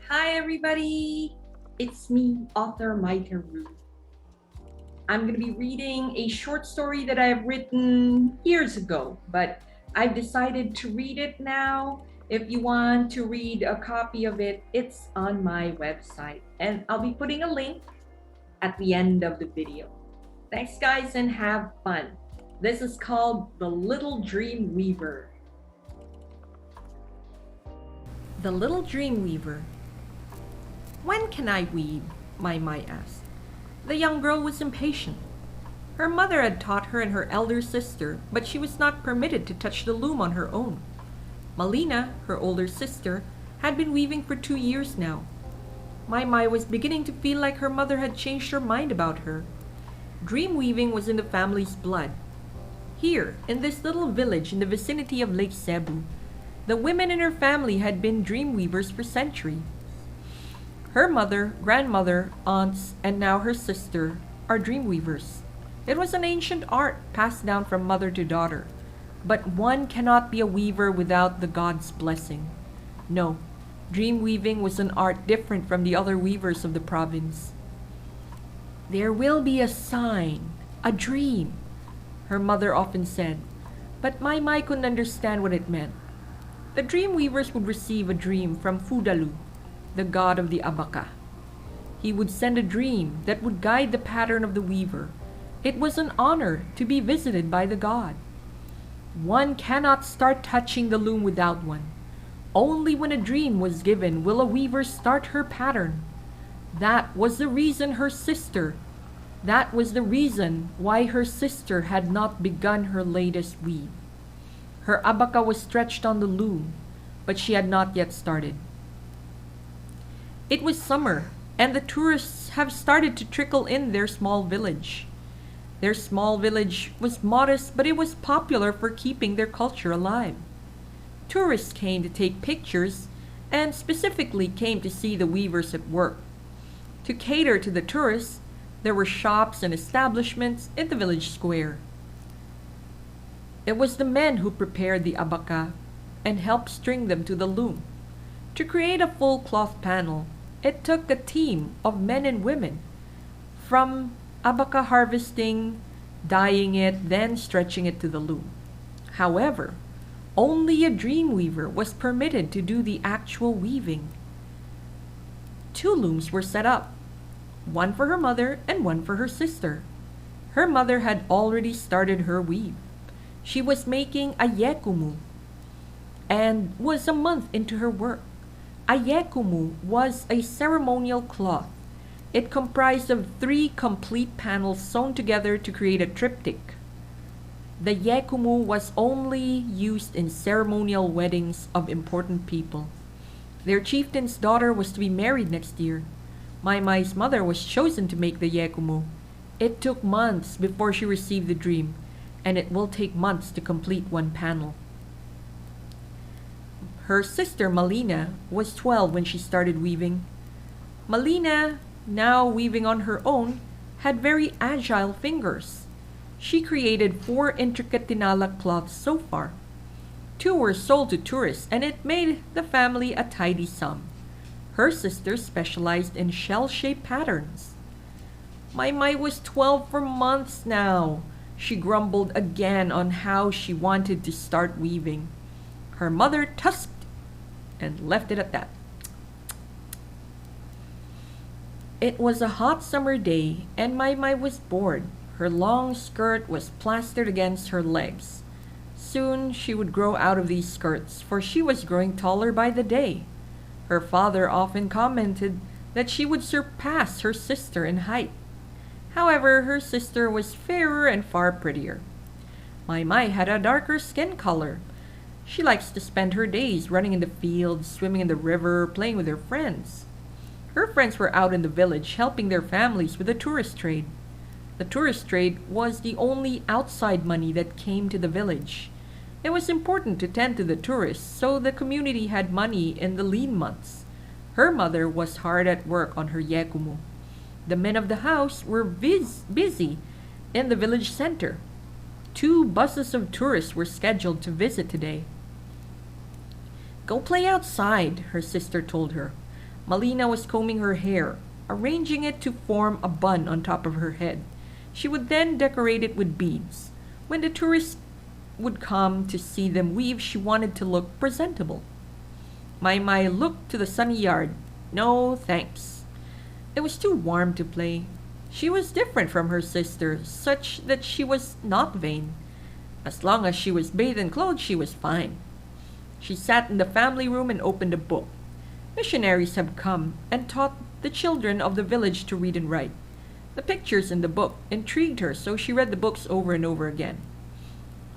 Hi, everybody. It's me, author Madayaw. I'm going to be reading a short story that I have written years ago, but I've decided to read it now. If you want to read a copy of it, it's on my website, and I'll be putting a link at the end of the video. Thanks, guys, and have fun. This is called The Little Dream Weaver. The Little Dream Weaver. When can I weave? Mai asked. The young girl was impatient. Her mother had taught her and her elder sister, but she was not permitted to touch the loom on her own. Malina, her older sister, had been weaving for 2 years now. Mai was beginning to feel like her mother had changed her mind about her. Dream weaving was in the family's blood. Here, in this little village in the vicinity of Lake Cebu, the women in her family had been dream weavers for centuries. Her mother, grandmother, aunts, and now her sister are dream weavers. It was an ancient art passed down from mother to daughter. But one cannot be a weaver without the God's blessing. No, dream weaving was an art different from the other weavers of the province. There will be a sign, a dream, her mother often said, but Mai couldn't understand what it meant. The dream weavers would receive a dream from Fudalu, the god of the Abaka. He would send a dream that would guide the pattern of the weaver. It was an honor to be visited by the god. One cannot start touching the loom without one. Only when a dream was given will a weaver start her pattern. That was the reason why her sister had not begun her latest weave. Her abaka was stretched on the loom, but she had not yet started. It was summer, and the tourists have started to trickle in their small village. Their small village was modest, but it was popular for keeping their culture alive. Tourists came to take pictures and specifically came to see the weavers at work. To cater to the tourists, there were shops and establishments in the village square. It was the men who prepared the abaka and helped string them to the loom. To create a full cloth panel, it took a team of men and women, from abaka harvesting, dyeing it, then stretching it to the loom. However, only a dream weaver was permitted to do the actual weaving. 2 looms were set up, one for her mother and one for her sister. Her mother had already started her weave. She was making a yekumu and was a month into her work. A yekumu was a ceremonial cloth. It comprised of 3 complete panels sewn together to create a triptych. The yekumu was only used in ceremonial weddings of important people. Their chieftain's daughter was to be married next year. Mai's mother was chosen to make the yekumu. It took months before she received the dream, and it will take months to complete one panel. Her sister Malina was 12 when she started weaving. Malina, now weaving on her own, had very agile fingers. She created 4 intricate tinalak cloths so far. 2 were sold to tourists, and it made the family a tidy sum. Her sister specialized in shell-shaped patterns. Mai was 12 for months now. She grumbled again on how she wanted to start weaving. Her mother tusked and left it at that. It was a hot summer day, and Mai was bored. Her long skirt was plastered against her legs. Soon she would grow out of these skirts, for she was growing taller by the day. Her father often commented that she would surpass her sister in height. However, her sister was fairer and far prettier. Mai had a darker skin color. She likes to spend her days running in the fields, swimming in the river, playing with her friends. Her friends were out in the village helping their families with the tourist trade. The tourist trade was the only outside money that came to the village. It was important to tend to the tourists, so the community had money in the lean months. Her mother was hard at work on her yekumu. The men of the house were busy in the village center. 2 buses of tourists were scheduled to visit today. Go play outside, her sister told her. Malina was combing her hair, arranging it to form a bun on top of her head. She would then decorate it with beads. When the tourists would come to see them weave, she wanted to look presentable. Mai looked to the sunny yard. No, thanks. It was too warm to play. She was different from her sister, such that she was not vain. As long as she was bathed in clothes, she was fine. She sat in the family room and opened a book. Missionaries have come and taught the children of the village to read and write. The pictures in the book intrigued her, so she read the books over and over again.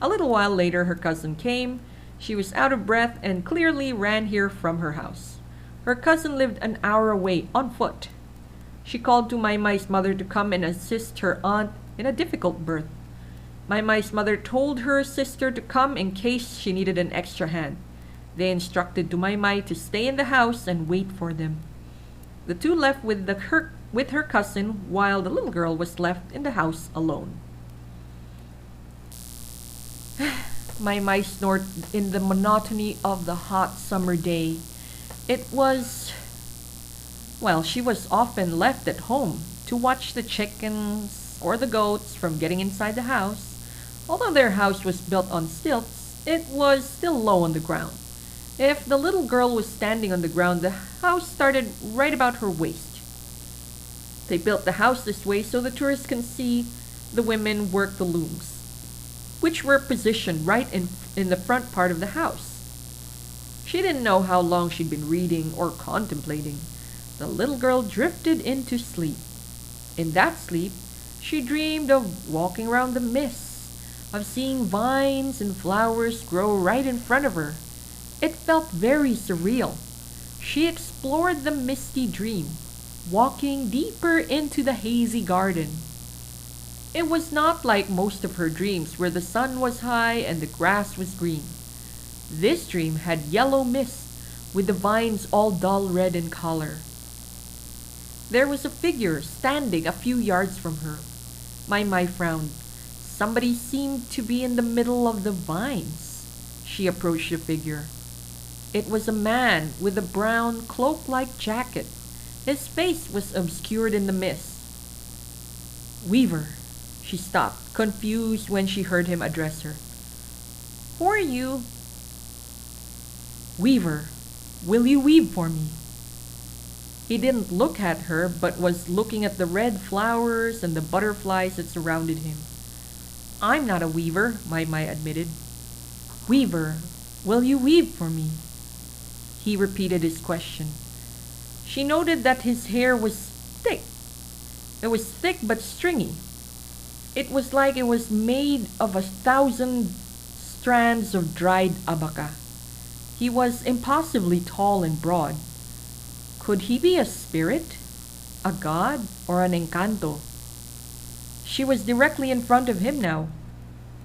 A little while later, her cousin came. She was out of breath and clearly ran here from her house. Her cousin lived an hour away on foot. She called to Mai's mother to come and assist her aunt in a difficult birth. Mai's mother told her sister to come in case she needed an extra hand. They instructed to Mai to stay in the house and wait for them. The two left with her cousin, while the little girl was left in the house alone. Mai snored in the monotony of the hot summer day. She was often left at home to watch the chickens or the goats from getting inside the house. Although their house was built on stilts, it was still low on the ground. If the little girl was standing on the ground, the house started right about her waist. They built the house this way so the tourists can see the women work the looms, which were positioned right in the front part of the house. She didn't know how long she'd been reading or contemplating. The little girl drifted into sleep. In that sleep, she dreamed of walking around the mist, of seeing vines and flowers grow right in front of her. It felt very surreal. She explored the misty dream, walking deeper into the hazy garden. It was not like most of her dreams where the sun was high and the grass was green. This dream had yellow mist with the vines all dull red in color. There was a figure standing a few yards from her. Mai frowned. Somebody seemed to be in the middle of the vines. She approached the figure. It was a man with a brown cloak-like jacket. His face was obscured in the mist. Weaver. She stopped, confused when she heard him address her. Who are you? Weaver, will you weave for me? He didn't look at her, but was looking at the red flowers and the butterflies that surrounded him. I'm not a weaver, Mai admitted. Weaver, will you weave for me? He repeated his question. She noted that his hair was thick. It was thick but stringy. It was like it was made of 1,000 strands of dried abaca. He was impossibly tall and broad. Could he be a spirit, a god, or an encanto? She was directly in front of him now.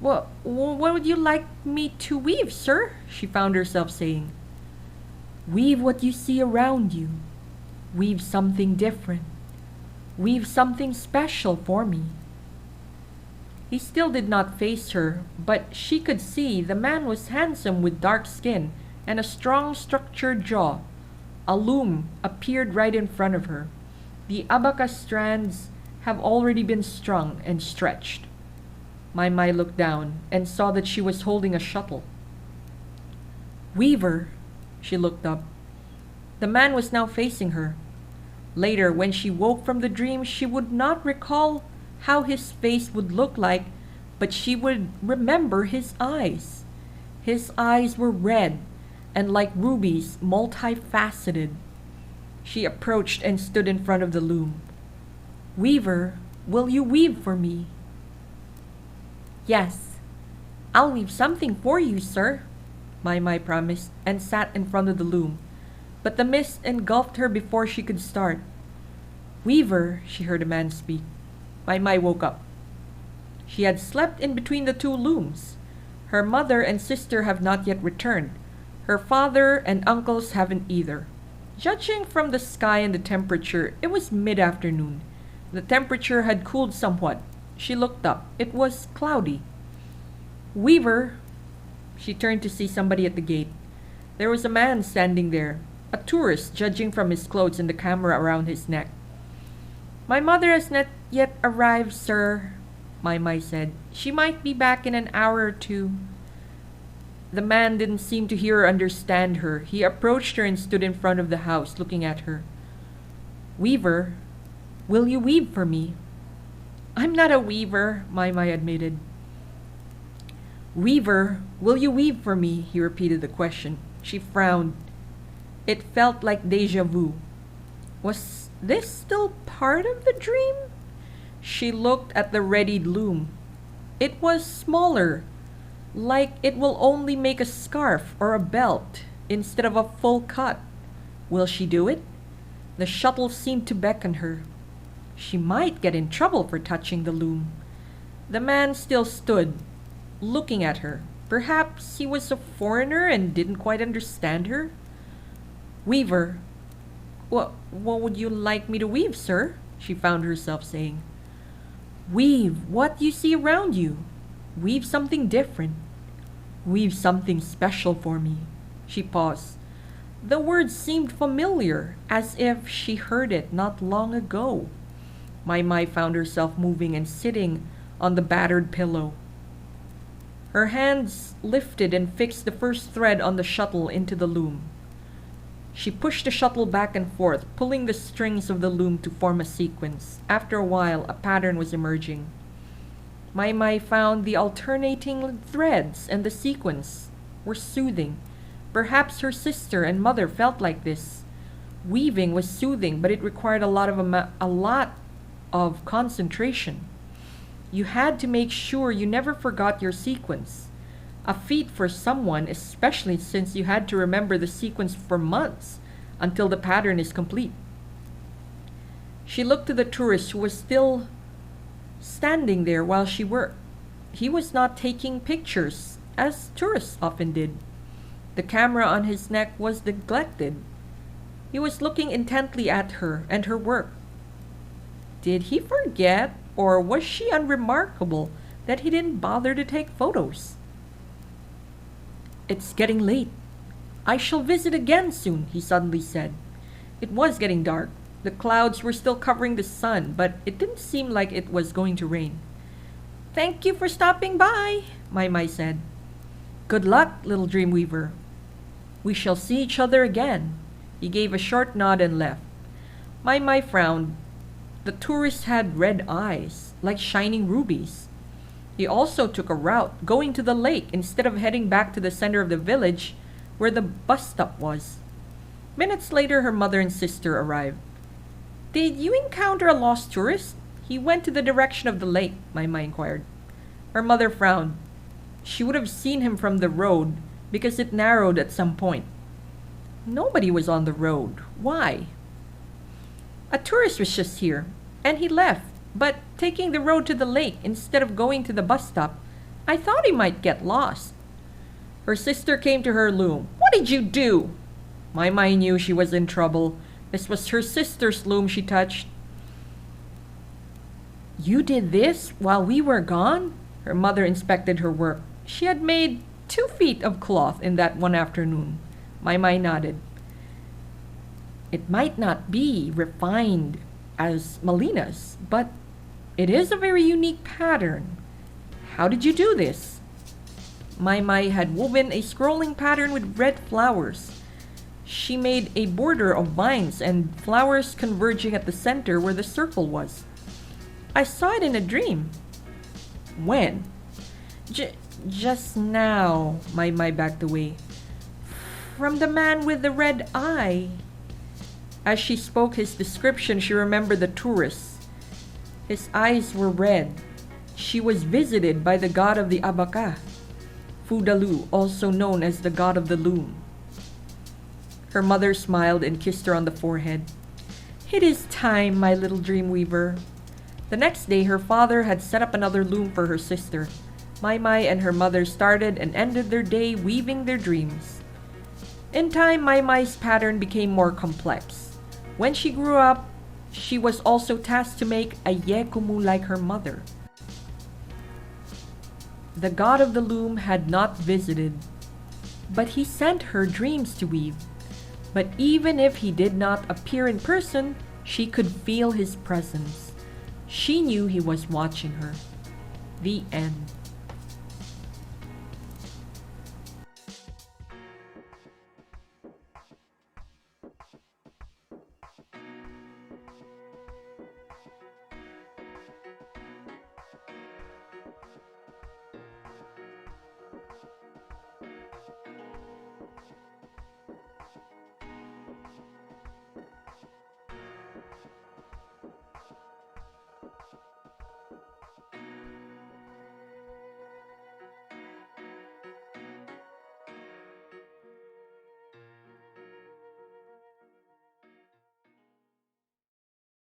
What would you like me to weave, sir? She found herself saying. Weave what you see around you. Weave something different. Weave something special for me. He still did not face her, but she could see the man was handsome with dark skin and a strong structured jaw. A loom appeared right in front of her. The abaca strands have already been strung and stretched. Mai looked down and saw that she was holding a shuttle. Weaver, she looked up. The man was now facing her. Later, when she woke from the dream, she would not recall how his face would look like, but she would remember his eyes. His eyes were red and like rubies, multifaceted. She approached and stood in front of the loom. Weaver, will you weave for me? Yes, I'll weave something for you, sir, Mai promised, and sat in front of the loom. But the mist engulfed her before she could start. Weaver, she heard a man speak. Mai woke up. She had slept in between the two looms. Her mother and sister have not yet returned. Her father and uncles haven't either. Judging from the sky and the temperature, it was mid-afternoon. The temperature had cooled somewhat. She looked up. It was cloudy. Weaver. She turned to see somebody at the gate. There was a man standing there, a tourist judging from his clothes and the camera around his neck. My mother has not yet arrived, sir, Mai said. She might be back in an hour or two. The man didn't seem to hear or understand her. He approached her and stood in front of the house, looking at her. Weaver, will you weave for me? I'm not a weaver, Mai admitted. Weaver, will you weave for me? He repeated the question. She frowned. It felt like deja vu. Was this still part of the dream? She looked at the readied loom. It was smaller, like it will only make a scarf or a belt instead of a full cut. Will she do it? The shuttle seemed to beckon her. She might get in trouble for touching the loom. The man still stood, looking at her. Perhaps he was a foreigner and didn't quite understand her. Weaver, what would you like me to weave, sir? She found herself saying. Weave what you see around you. Weave something different. Weave something special for me. She paused. The words seemed familiar, as if she heard it not long ago. Mai found herself moving and sitting on the battered pillow. Her hands lifted and fixed the first thread on the shuttle into the loom. She pushed the shuttle back and forth, pulling the strings of the loom to form a sequence. After a while, a pattern was emerging. Mai found the alternating threads and the sequence were soothing. Perhaps her sister and mother felt like this. Weaving was soothing, but it required a lot of concentration. You had to make sure you never forgot your sequence. A feat for someone, especially since you had to remember the sequence for months until the pattern is complete. She looked to the tourist who was still standing there while she worked. He was not taking pictures, as tourists often did. The camera on his neck was neglected. He was looking intently at her and her work. Did he forget, or was she unremarkable that he didn't bother to take photos? It's getting late. I shall visit again soon, he suddenly said. It was getting dark. The clouds were still covering the sun, but it didn't seem like it was going to rain. Thank you for stopping by, Mai said. Good luck, little Dreamweaver. We shall see each other again. He gave a short nod and left. Mai frowned. The tourist had red eyes, like shining rubies. He also took a route, going to the lake instead of heading back to the center of the village where the bus stop was. Minutes later, her mother and sister arrived. Did you encounter a lost tourist? He went to the direction of the lake, Mai inquired. Her mother frowned. She would have seen him from the road because it narrowed at some point. Nobody was on the road. Why? A tourist was just here, and he left, but taking the road to the lake instead of going to the bus stop. I thought he might get lost. Her sister came to her loom. What did you do? Mai knew she was in trouble. This was her sister's loom she touched. You did this while we were gone? Her mother inspected her work. She had made 2 feet of cloth in that one afternoon. Mai nodded. It might not be refined as Melina's, but it is a very unique pattern. How did you do this? Mai had woven a scrolling pattern with red flowers. She made a border of vines and flowers converging at the center where the circle was. I saw it in a dream. When? Just now, Mai backed away. From the man with the red eye. As she spoke his description, she remembered the tourist. His eyes were red. She was visited by the god of the Abaka, Fudalu, also known as the god of the loom. Her mother smiled and kissed her on the forehead. It is time, my little Dreamweaver. The next day, her father had set up another loom for her sister. Mai and her mother started and ended their day weaving their dreams. In time, Mai's pattern became more complex. When she grew up, she was also tasked to make a yekumu like her mother. The god of the loom had not visited, but he sent her dreams to weave. But even if he did not appear in person, she could feel his presence. She knew he was watching her. The end.